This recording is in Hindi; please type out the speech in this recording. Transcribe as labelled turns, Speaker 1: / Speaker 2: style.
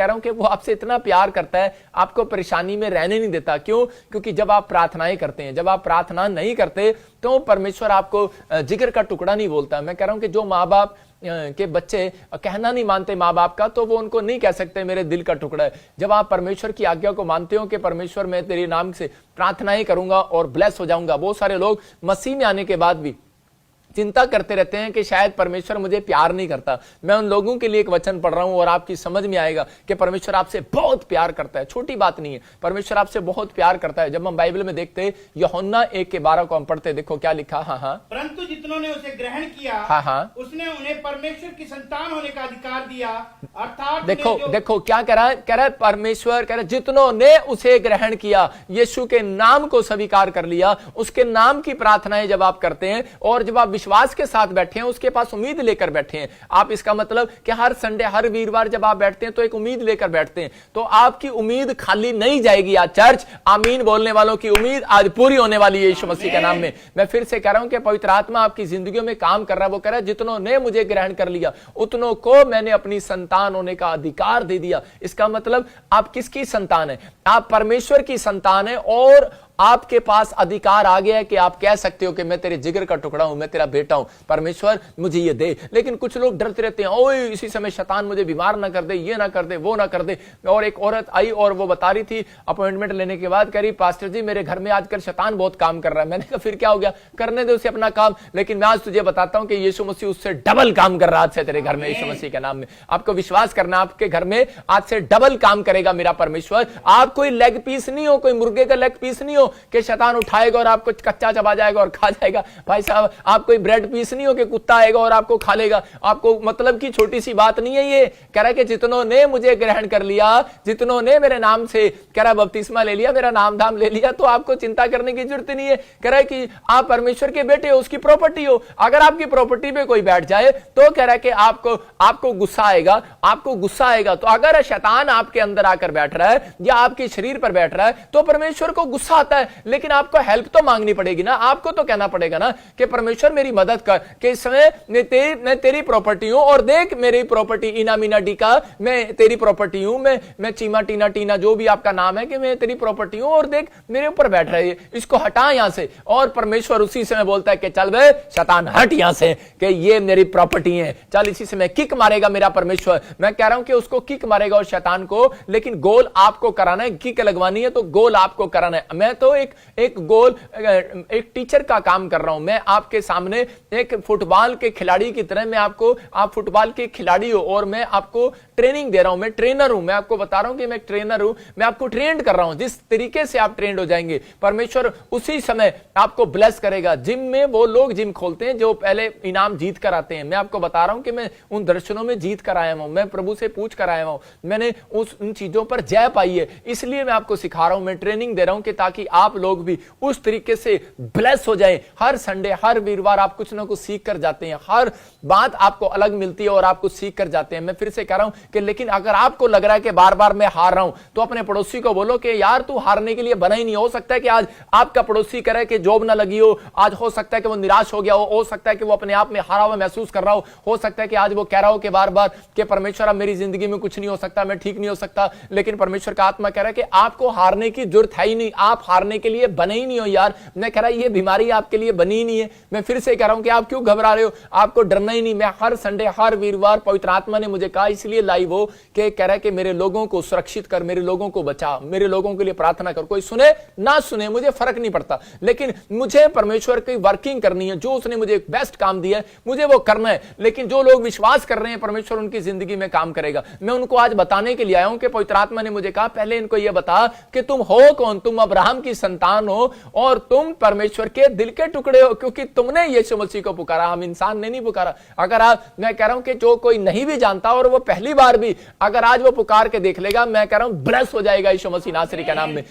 Speaker 1: कह रहा हूं कि वो आपसे इतना प्यार करता है, आपको परेशानी में रहने नहीं देता। क्यों? क्योंकि जब आप प्रार्थनाएं करते हैं, जब आप प्रार्थना नहीं करते तो परमेश्वर आपको जिगर का टुकड़ा नहीं बोलता। मैं कह रहा हूं कि जो माँ बाप के बच्चे कहना नहीं मानते माँ बाप का, तो वो उनको नहीं कह सकते मेरे दिल का टुकड़ा है। जब आप परमेश्वर की आज्ञा को मानते हो कि परमेश्वर मैं तेरे नाम से प्रार्थनाएं करूंगा और ब्लेस हो जाऊंगा। बहुत सारे लोग मसीह में आने के बाद भी चिंता करते रहते हैं कि शायद परमेश्वर मुझे प्यार नहीं करता। मैं उन लोगों के लिए एक वचन पढ़ रहा हूं और आपकी समझ में आएगा कि परमेश्वर आपसे बहुत प्यार करता है। छोटी बात नहीं है, परमेश्वर आपसे बहुत प्यार करता है। जब हम बाइबल में देखते हैं यूहन्ना 1:12 को हम पढ़ते, देखो क्या लिखा। हाँ,
Speaker 2: परंतु जितनों ने उसे ग्रहण किया,
Speaker 1: हाँ,
Speaker 2: उसने उन्हें परमेश्वर की संतान होने का अधिकार दिया। अर्थात
Speaker 1: देखो क्या कह रहा है परमेश्वर कह रहा है जितनों ने उसे ग्रहण किया, यीशु के नाम को स्वीकार कर लिया, उसके नाम की प्रार्थनाएं जब आप करते हैं और जब आप विश्वास के साथ बैठे हैं, उसके पास उम्मीद लेकर बैठे हैं आप। इसका मतलब कि हर संडे, हर वीरवार जब आप बैठते हैं तो एक उम्मीद लेकर बैठते हैं, तो आपकी उम्मीद खाली नहीं जाएगी। आज चर्च आमीन बोलने वालों की उम्मीद आज पूरी होने वाली है यीशु मसीह के नाम में। मैं फिर से कह रहा हूं कि पवित्र आत्मा आपकी जिंदगियों में काम कर रहा है। वो कह रहा है जितनों ने मुझे ग्रहण कर लिया, उतनों को मैंने अपनी संतान होने का अधिकार दे दिया। इसका मतलब आप किसकी संतान है? आप परमेश्वर की संतान है और आपके पास अधिकार आ गया है कि आप कह सकते हो कि मैं तेरे जिगर का टुकड़ा हूं, मैं तेरा बेटा हूं, परमेश्वर मुझे ये दे। लेकिन कुछ लोग डरते रहते हैं, ओए इसी समय शैतान मुझे बीमार ना कर दे, ये ना कर दे, वो ना कर दे। और एक औरत आई और वो बता रही थी अपॉइंटमेंट लेने के बाद, कह रही पास्टर जी मेरे घर में आजकल शैतान बहुत काम कर रहा है। मैंने कहा फिर क्या हो गया, करने दे उसे अपना काम। लेकिन मैं आज तुझे बताता हूं कि यीशु मसीह उससे डबल काम कर रहा है तेरे घर में, यीशु मसीह के नाम में। आपको विश्वास करना, आपके घर में आज से डबल काम करेगा मेरा परमेश्वर। आप कोई लेग पीस नहीं हो, कोई मुर्गे का लेग पीस नहीं हो कि शैतान उठाएगा और आपको कच्चा चबा जाएगा और खा जाएगा। भाई साहब आप कोई ब्रेड पीस नहीं हो कि कुत्ता आएगा और आपको खा लेगा। आपको मतलब की छोटी सी बात नहीं है ये। कह रहा है कि जितनों ने मुझे ग्रहण कर लिया, जितनों ने मेरे नाम से कह रहा बपतिस्मा ले लिया, मेरा नाम धाम ले लिया, तो आपको चिंता करने की जरूरत नहीं है। कह रहा है कि आप परमेश्वर के बेटे हो, उसकी प्रॉपर्टी हो। अगर आपकी प्रॉपर्टी पे कोई बैठ जाए तो कह रहा है कि आपको गुस्सा आएगा, आपको गुस्सा आएगा। तो अगर शैतान आपके अंदर आकर बैठ रहा है या आपके शरीर पर बैठ रहा है तो परमेश्वर को गुस्सा आता है। लेकिन आपको हेल्प तो मांगनी पड़ेगी ना, आपको तो कहना पड़ेगा ना कि परमेश्वर मेरी मदद कर, कि इस समय मैं तेरी प्रॉपर्टी हूं और देख मेरी प्रॉपर्टी इना मीना डी का, मैं तेरी प्रॉपर्टी हूं, मैं चीमा टीना टीना जो भी आपका नाम है, कि मैं तेरी प्रॉपर्टी हूं और देख मेरे ऊपर बैठ रही है, इसको हटा यहां से। और परमेश्वर उसी समय बोलता है कि चल बे शैतान हट यहां से, कि ये मेरी प्रॉपर्टी है। चल इसी समय किक मारेगा मेरा परमेश्वर। मैं कह रहा हूं कि उसको किक मारेगा और शैतान को, लेकिन गोल आपको कराना है। किक लगवानी है तो गोल आपको कराना है। मैं तो एक गोल एक टीचर का काम कर रहा हूं। मैं आपके सामने एक फुटबॉल के खिलाड़ी की तरह, आप फुटबॉल के खिलाड़ी हो और मैं आपको ट्रेनिंग दे रहा हूं। मैं ट्रेनर हूं, मैं आपको बता रहा हूं कि मैं ट्रेनर हूं, मैं आपको ट्रेंड कर रहा हूं। जिस तरीके से आप ट्रेंड हो जाएंगे परमेश्वर उसी समय आपको ब्लेस करेगा। जिम में वो लोग जिम खोलते हैं जो पहले इनाम जीत कर आते हैं। मैं आपको बता रहा हूं कि मैं उन दर्शनों में जीत कर आया हूं, मैं प्रभु से पूछ कर आया हूं, मैंने उन चीजों पर जय पाई है। इसलिए मैं आपको सिखा रहा हूं, मैं ट्रेनिंग दे रहा हूं कि ताकि आप लोग भी उस तरीके से ब्लेस हो जाए। हर संडे, हर वीरवार आप कुछ ना कुछ सीख कर जाते हैं, हर बात आपको अलग मिलती है और आप कुछ सीख कर जाते हैं। मैं फिर से कह रहा हूं कि लेकिन अगर आपको लग रहा है कि बार बार मैं हार रहा हूं तो अपने पड़ोसी को बोलो कि यार तू हारने के लिए बना ही नहीं। हो सकता है कि आज आपका पड़ोसी करे कि जॉब ना लगी हो, आज हो सकता है कि वो निराश हो गया हो सकता है कि वो अपने आप में हारा हुआ महसूस कर रहा हो सकता है कि आज वो कह रहा हो कि बार बार कि परमेश्वर अब मेरी जिंदगी में कुछ नहीं हो सकता, मैं ठीक नहीं हो सकता। लेकिन परमेश्वर का आत्मा कह रहा है कि आपको हारने की जरूरत है ही नहीं, आप हारने के लिए बने ही नहीं हो यार। मैं कह रहा ये बीमारी आपके लिए बनी ही नहीं है। मैं फिर से कह रहा हूं कि आप क्यों घबरा रहे हो, आपको डरना ही नहीं। मैं हर संडे, हर वीरवार पवित्र आत्मा ने मुझे कहा इसलिए लाइव हो कि कह रहा है कि मेरे लोगों को सुरक्षित कर, मेरे लोगों को बचा, मेरे लोगों के लिए प्रार्थना कर। कोई सुने ना सुने मुझे फर्क नहीं पड़ता, लेकिन मुझे परमेश्वर की वर्किंग करनी है। जो उसने मुझे बेस्ट काम दिया है मुझे वो करना है। लेकिन जो लोग विश्वास कर रहे हैं परमेश्वर उनकी जिंदगी में काम करेगा। मैं उनको आज बताने के लिए आया हूं कि पवित्र आत्मा ने मुझे कहा पहले इनको यह बता कि तुम हो कौन, तुम अब्राहम की संतान हो और तुम परमेश्वर के दिल के टुकड़े हो, क्योंकि तुमने यीशु मसीह को पुकारा, हम इंसान ने नहीं पुकारा। अगर आप, मैं कह रहा हूं कि जो कोई नहीं भी जानता और वो पहली बार भी अगर आज वो पुकार के देख लेगा, मैं कह रहा हूं ब्लेस हो जाएगा यीशु मसीह नासरी के नाम में।